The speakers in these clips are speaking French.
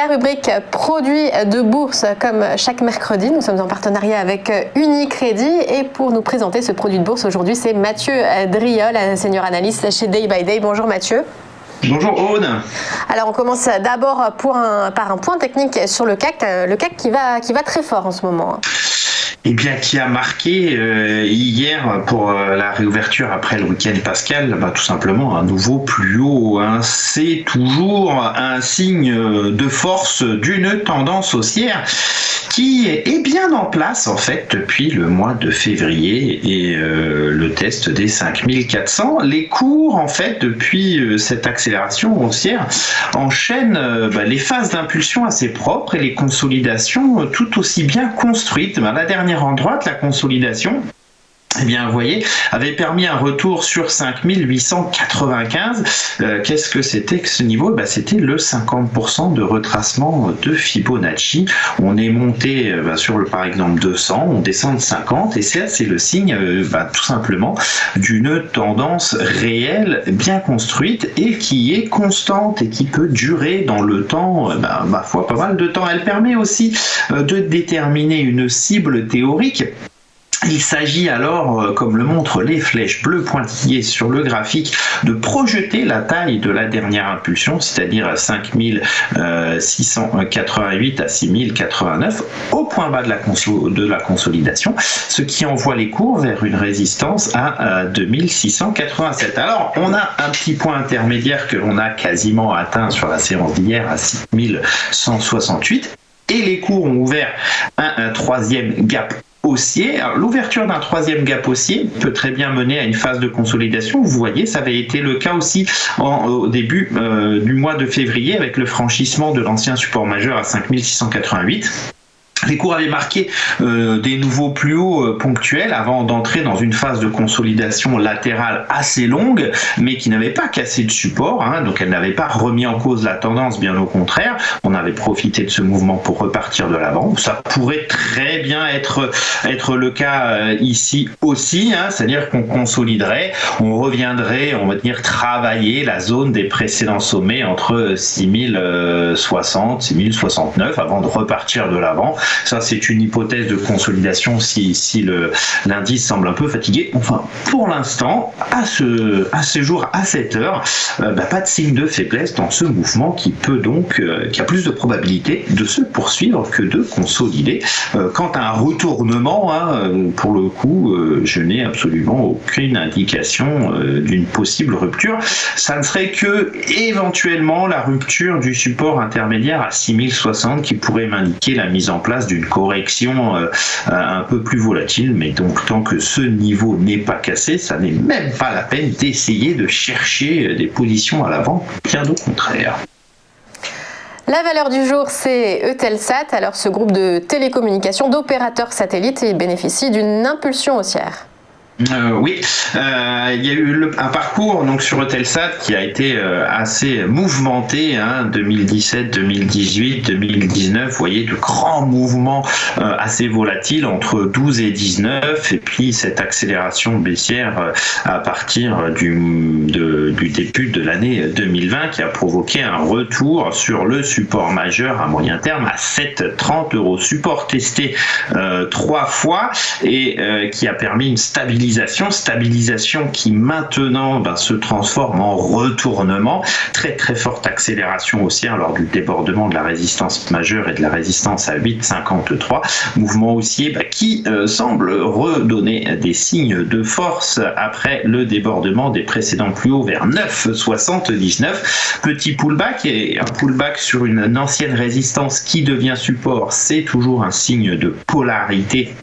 la rubrique produits de bourse comme chaque mercredi. Nous sommes en partenariat avec Unicredit et pour nous présenter ce produit de bourse aujourd'hui, c'est Mathieu Driol, senior analyste chez Day by Day. Bonjour Mathieu. Bonjour Aude. Alors on commence d'abord par un point technique sur le CAC qui va très fort en ce moment. Eh bien, qui a marqué hier pour la réouverture après le week-end pascal, tout simplement un nouveau plus haut. Hein. C'est toujours un signe de force d'une tendance haussière qui est bien en place en fait depuis le mois de février et le test des 5400. Les cours en fait depuis cette accélération haussière enchaînent les phases d'impulsion assez propres et les consolidations tout aussi bien construites. La dernière en droite, la consolidation, eh bien, vous voyez, avait permis un retour sur 5895. Qu'est-ce que c'était que ce niveau ? C'était le 50% de retracement de Fibonacci. On est monté sur le, par exemple, 200, on descend de 50, et ça, c'est le signe, tout simplement, d'une tendance réelle, bien construite, et qui est constante, et qui peut durer dans le temps, ma foi, pas mal de temps. Elle permet aussi de déterminer une cible théorique. Il s'agit alors, comme le montrent les flèches bleues pointillées sur le graphique, de projeter la taille de la dernière impulsion, c'est-à-dire à 5688 à 6089, au point bas de la consolidation, ce qui envoie les cours vers une résistance à 2687. Alors, on a un petit point intermédiaire que l'on a quasiment atteint sur la séance d'hier à 6168, et les cours ont ouvert un troisième gap haussier. Alors, l'ouverture d'un troisième gap haussier peut très bien mener à une phase de consolidation. Vous voyez, ça avait été le cas aussi au début du mois de février avec le franchissement de l'ancien support majeur à 5688. Les cours avaient marqué des nouveaux plus hauts ponctuels avant d'entrer dans une phase de consolidation latérale assez longue, mais qui n'avait pas cassé de support, donc elle n'avait pas remis en cause la tendance, bien au contraire. On avait profité de ce mouvement pour repartir de l'avant. Ça pourrait très bien être le cas ici aussi, c'est-à-dire qu'on consoliderait, on reviendrait, on va dire, travailler la zone des précédents sommets entre 6060, 6069 avant de repartir de l'avant. Ça, c'est une hypothèse de consolidation si l'indice semble un peu fatigué. Enfin, pour l'instant, à ce jour, à cette heure, pas de signe de faiblesse dans ce mouvement qui peut donc, qui a plus de probabilité de se poursuivre que de consolider. Quant à un retournement, pour le coup, je n'ai absolument aucune indication d'une possible rupture. Ça ne serait que éventuellement la rupture du support intermédiaire à 6060 qui pourrait m'indiquer la mise en place d'une correction un peu plus volatile, mais donc tant que ce niveau n'est pas cassé, ça n'est même pas la peine d'essayer de chercher des positions à l'avant, bien au contraire. La valeur du jour, c'est Eutelsat. Alors ce groupe de télécommunications d'opérateurs satellites, il bénéficie d'une impulsion haussière. Oui, il y a eu un parcours donc sur Eutelsat qui a été assez mouvementé, 2017, 2018, 2019. Vous voyez de grands mouvements assez volatiles entre 12 et 19, et puis cette accélération baissière à partir du début de l'année 2020 qui a provoqué un retour sur le support majeur à moyen terme à 7,30 €. Support testé 3 fois et qui a permis une stabilisation qui maintenant se transforme en retournement. Très très forte accélération haussière lors du débordement de la résistance majeure et de la résistance à 8,53. Mouvement haussier qui semble redonner des signes de force après le débordement des précédents plus hauts vers 9,79. Petit pullback, et un pullback sur une ancienne résistance qui devient support, c'est toujours un signe de polarité,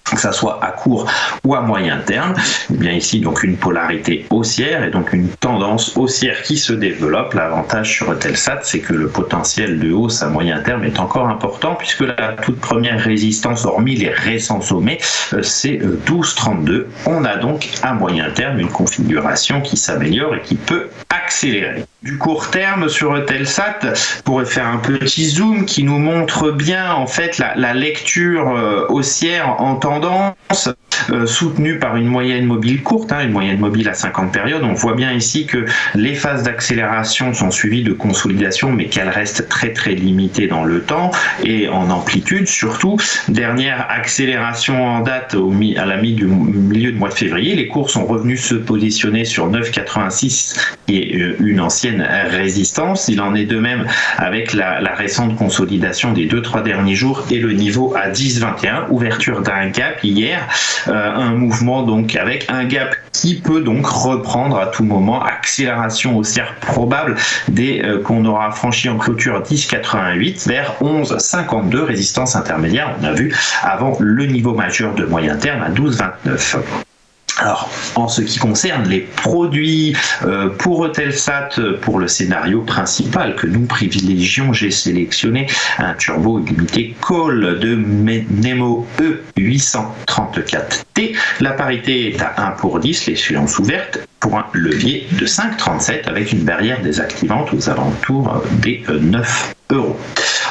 que ça soit à court ou à moyen terme. Et bien ici, donc une polarité haussière et donc une tendance haussière qui se développe. L'avantage sur Eutelsat, c'est que le potentiel de hausse à moyen terme est encore important puisque la toute première résistance, hormis les récents sommets, c'est 12,32. On a donc à moyen terme une configuration qui s'améliore et qui peut accélérer. Du court terme sur Eutelsat, on pourrait faire un petit zoom qui nous montre bien en fait la lecture haussière en tendance. soutenu par une moyenne mobile courte, une moyenne mobile à 50 périodes. On voit bien ici que les phases d'accélération sont suivies de consolidation, mais qu'elles restent très très limitées dans le temps et en amplitude surtout. Dernière accélération en date à la milieu du mois de février, les cours sont revenus se positionner sur 9,86 qui est une ancienne résistance. Il en est de même avec la récente consolidation des 2-3 derniers jours et le niveau à 10,21, ouverture d'un gap hier, un mouvement donc avec un gap qui peut donc reprendre à tout moment, accélération haussière probable dès qu'on aura franchi en clôture 10,88 vers 11,52, résistance intermédiaire, on a vu avant le niveau majeur de moyen terme à 12,29. Alors, en ce qui concerne les produits pour Eutelsat, pour le scénario principal que nous privilégions, j'ai sélectionné un turbo illimité call de Nemo E834T. La parité est à 1 pour 10, l'échéance ouverte, pour un levier de 5,37 avec une barrière désactivante aux alentours des 9 €.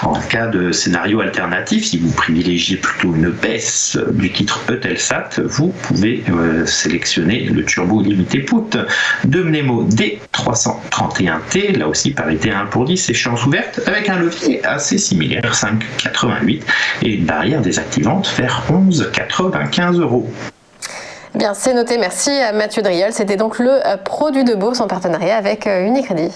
En cas de scénario alternatif, si vous privilégiez plutôt une baisse du titre Eutelsat, vous pouvez sélectionner le turbo limité put de Mnemo D331T, là aussi parité 1 pour 10, échéance ouverte avec un levier assez similaire, 5,88 et une barrière désactivante vers 11,95 €. Bien, c'est noté. Merci à Mathieu Drieul. C'était donc le produit de bourse en partenariat avec Unicredit.